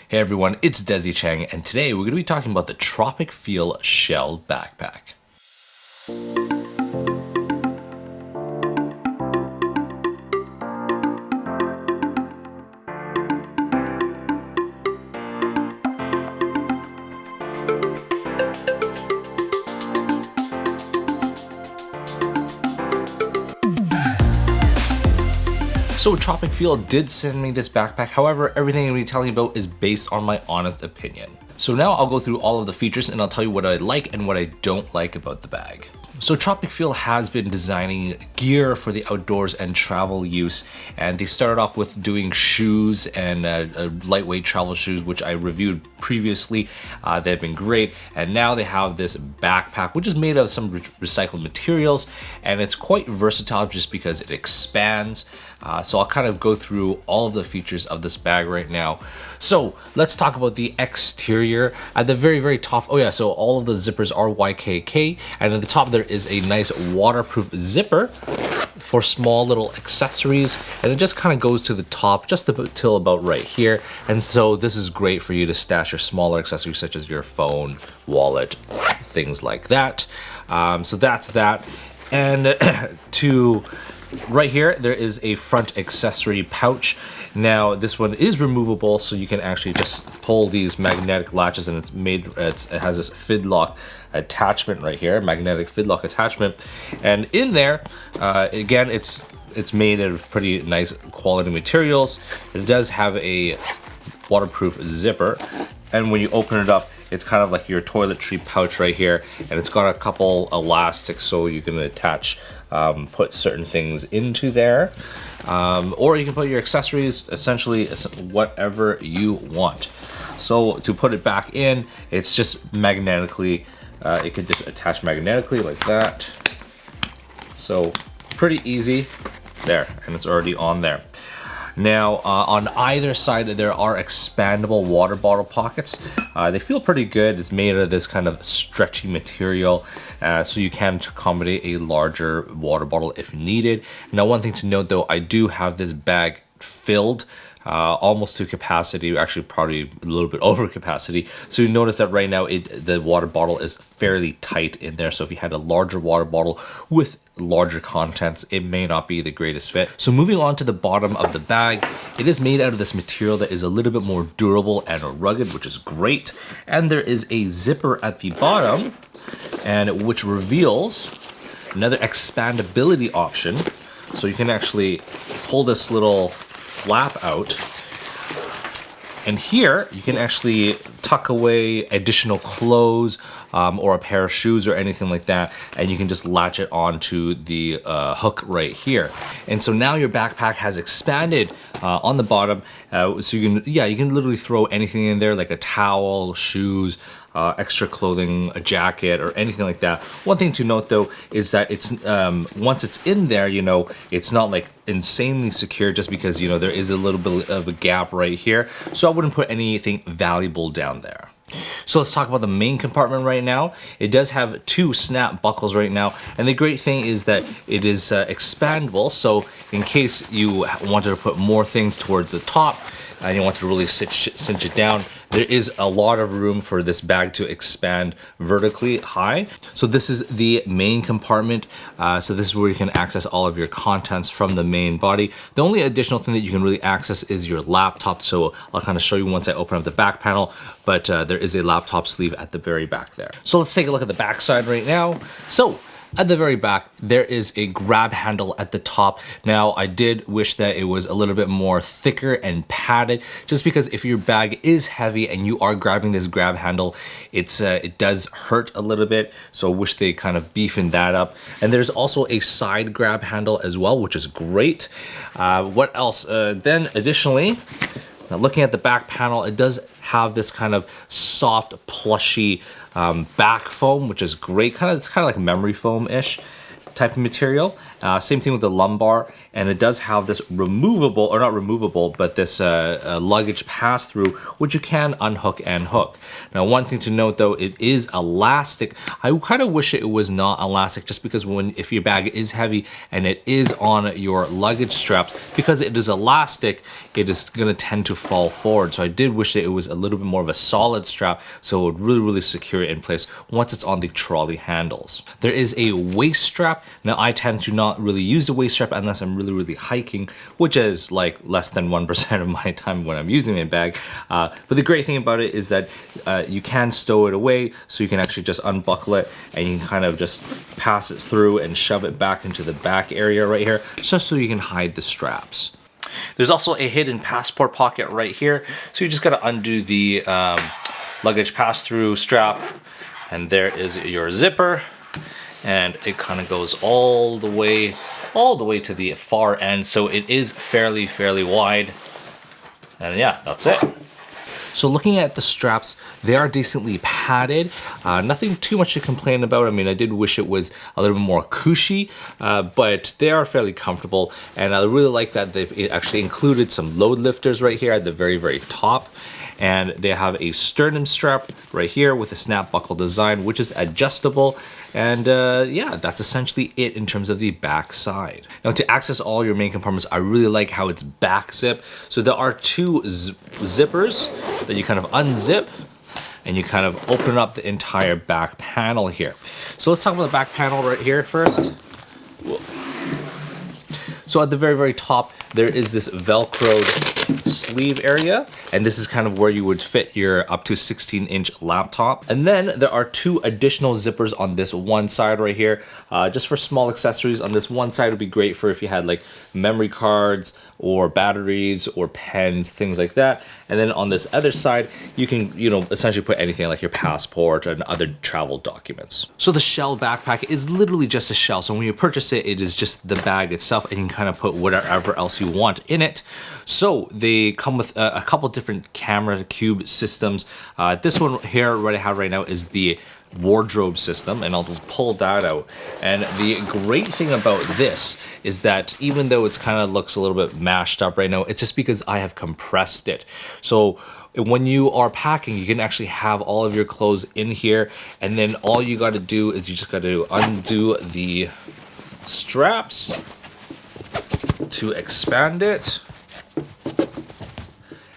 Hey everyone, it's Desy Cheng, and today we're going to be talking about the Tropicfeel Shell Backpack. So Tropicfeel did send me this backpack, however, everything I'm going to be telling you about is based on my honest opinion. So now I'll go through all of the features and I'll tell you what I like and what I don't like about the bag. So Tropicfeel has been designing gear for the outdoors and travel use, and they started off with doing shoes and lightweight travel shoes, which I reviewed previously. They've been great, and now they have this backpack which is made of some recycled materials, and it's quite versatile just because it expands. So I'll kind of go through all of the features of this bag right now. So let's talk about the exterior. At the very top, oh yeah, so all of the zippers are YKK, and at the top there is a nice waterproof zipper for small little accessories, and it just kind of goes to the top just till about right here. And so this is great for you to stash your smaller accessories such as your phone, wallet, things like that. So that's that. And right here, there is a front accessory pouch. Now, this one is removable, so you can actually just pull these magnetic latches, and it has this fidlock attachment right here, magnetic fidlock attachment. And in there, again, it's made out of pretty nice quality materials. It does have a waterproof zipper, and when you open it up, it's kind of like your toiletry pouch right here, and it's got a couple elastics so you can attach, put certain things into there, or you can put your accessories, essentially whatever you want. So to put it back in, it's just magnetically, it could just attach magnetically like that. So pretty easy there, and it's already on there. Now, on either side, there are expandable water bottle pockets. They feel pretty good. It's made of this kind of stretchy material, so you can accommodate a larger water bottle if needed. Now, one thing to note though, I do have this bag filled almost to capacity, actually probably a little bit over capacity. So you notice that right now the water bottle is fairly tight in there. So if you had a larger water bottle with larger contents, it may not be the greatest fit. So moving on to the bottom of the bag, it is made out of this material that is a little bit more durable and rugged, which is great. And there is a zipper at the bottom, and which reveals another expandability option. So you can actually pull this little flap out, and here you can actually tuck away additional clothes or a pair of shoes or anything like that, and you can just latch it onto the hook right here. And so now your backpack has expanded on the bottom, so you can literally throw anything in there, like a towel, shoes, extra clothing, a jacket, or anything like that. One thing to note though is that it's once it's in there, it's not like insanely secure, just because there is a little bit of a gap right here. So I wouldn't put anything valuable down there. So let's talk about the main compartment right now. It does have two snap buckles right now, and the great thing is that it is expandable. So in case you wanted to put more things towards the top and you wanted to really cinch it down, there is a lot of room for this bag to expand vertically high. So this is the main compartment. So this is where you can access all of your contents from the main body. The only additional thing that you can really access is your laptop. So I'll kind of show you once I open up the back panel, but there is a laptop sleeve at the very back there. So let's take a look at the back side right now. So at the very back, there is a grab handle at the top. Now, I did wish that it was a little bit more thicker and padded, just because if your bag is heavy and you are grabbing this grab handle, it does hurt a little bit. So I wish they kind of beefed that up. And there's also a side grab handle as well, which is great. What else? Then additionally, now looking at the back panel, it does have this kind of soft, plushy back foam, which is great. It's kind of like memory foam-ish type of material. Same thing with the lumbar, and it does have this removable, or not removable, but this luggage pass-through, which you can unhook and hook. Now, one thing to note though, it is elastic. I kind of wish it was not elastic, just because if your bag is heavy and it is on your luggage straps, because it is elastic, it is going to tend to fall forward. So I did wish that it was a little bit more of a solid strap, so it would really secure it in place once it's on the trolley handles. There is a waist strap. Now, I tend to not really use the waist strap unless I'm really hiking, which is like less than 1% of my time when I'm using my bag. But the great thing about it is that you can stow it away, so you can actually just unbuckle it and you can kind of just pass it through and shove it back into the back area right here, just so you can hide the straps. There's also a hidden passport pocket right here, so you just got to undo the luggage pass-through strap, and there is your zipper, and it kind of goes all the way to the far end, so it is fairly wide. And yeah, that's it. So looking at the straps, they are decently padded. Nothing too much to complain about. I mean, I did wish it was a little bit more cushy, but they are fairly comfortable. And I really like that they've actually included some load lifters right here at the very top. And they have a sternum strap right here with a snap buckle design, which is adjustable. And yeah, that's essentially it in terms of the back side. Now, to access all your main compartments, I really like how it's back zip. So there are two zippers that you kind of unzip, and you kind of open up the entire back panel here. So let's talk about the back panel right here first. Whoa. So at the very top, there is this Velcroed sleeve area, and this is kind of where you would fit your up to 16-inch laptop. And then there are two additional zippers on this one side right here, just for small accessories. On this one side would be great for if you had like memory cards or batteries or pens, things like that. And then on this other side, you can, essentially put anything like your passport and other travel documents. So the shell backpack is literally just a shell. So when you purchase it, it is just the bag itself, and you can kind of put whatever else you want in it. So they come with a couple different camera cube systems. This one here, what I have right now, is the wardrobe system, and I'll pull that out. And the great thing about this is that even though it's kind of looks a little bit mashed up right now, it's just because I have compressed it. So when you are packing, you can actually have all of your clothes in here, and then all you got to do is you just got to undo the straps to expand it.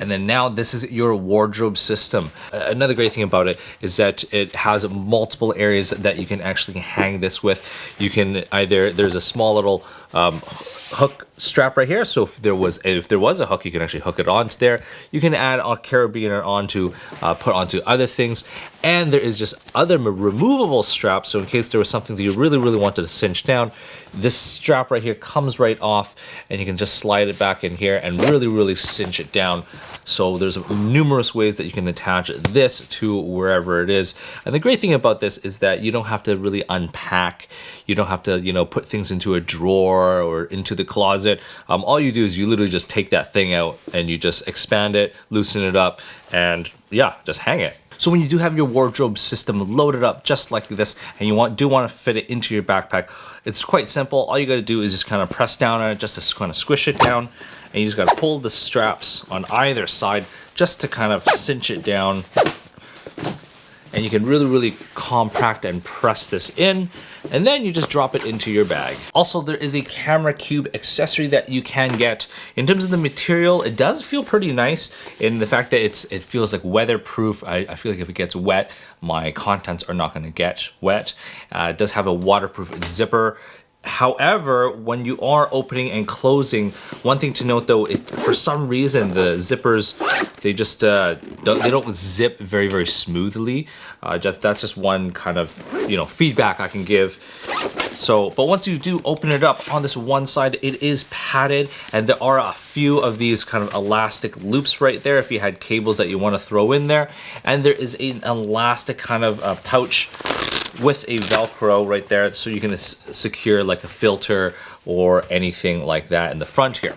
And then now this is your wardrobe system. Another great thing about it is that it has multiple areas that you can actually hang this with. You can there's a small little hook strap right here. So if there was a hook, you can actually hook it onto there. You can add a carabiner onto, put onto other things. And there is just other removable straps. So in case there was something that you really wanted to cinch down, this strap right here comes right off, and you can just slide it back in here and really cinch it down. So there's numerous ways that you can attach this to wherever it is. And the great thing about this is that you don't have to really unpack. You don't have to, put things into a drawer or into the closet. All you do is you literally just take that thing out and you just expand it, loosen it up, and yeah, just hang it. So when you do have your wardrobe system loaded up just like this, and you do want to fit it into your backpack, it's quite simple. All you got to do is just kind of press down on it, just to kind of squish it down, and you just got to pull the straps on either side just to kind of cinch it down. And you can really compact and press this in, and then you just drop it into your bag. Also, there is a camera cube accessory that you can get. In terms of the material, it does feel pretty nice in the fact that it feels like weatherproof. I feel like if it gets wet, my contents are not going to get wet. It does have a waterproof zipper. However, when you are opening and closing, one thing to note though, for some reason the zippers, they just don't zip very smoothly. That's just one kind of feedback I can give. So, but once you do open it up on this one side, it is padded, and there are a few of these kind of elastic loops right there if you had cables that you want to throw in there, and there is an elastic kind of pouch with a Velcro right there, so you can secure like a filter or anything like that in the front here.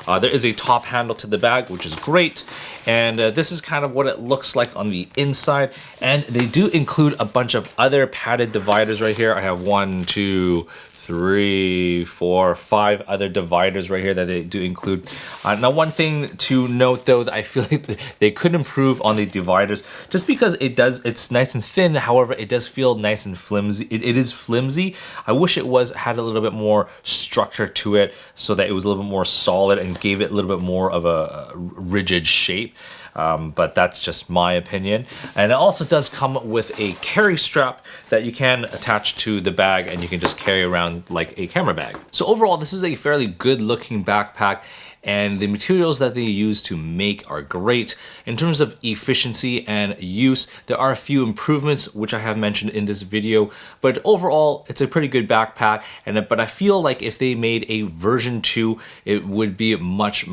There is a top handle to the bag, which is great, and this is kind of what it looks like on the inside, and they do include a bunch of other padded dividers right here. I have 1, 2, 3, 4, 5 other dividers right here that they do include. Now one thing to note though, that I feel like they could improve on the dividers, just because it's nice and thin, however it does feel nice and flimsy. It is flimsy. I wish it had a little bit more structure to it, so that it was a little bit more solid and gave it a little bit more of a rigid shape. But that's just my opinion. And it also does come with a carry strap that you can attach to the bag, and you can just carry around like a camera bag. So overall, this is a fairly good looking backpack, and the materials that they use to make are great. In terms of efficiency and use, there are a few improvements which I have mentioned in this video, but overall it's a pretty good backpack. But I feel like if they made a version 2, it would be much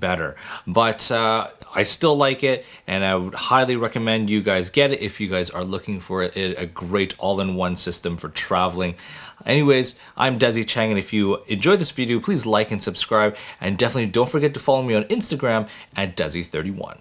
better. But I still like it, and I would highly recommend you guys get it if you guys are looking for a great all-in-one system for traveling. Anyways, I'm Desy Cheng, and if you enjoyed this video, please like and subscribe, and definitely don't forget to follow me on Instagram at Desy31.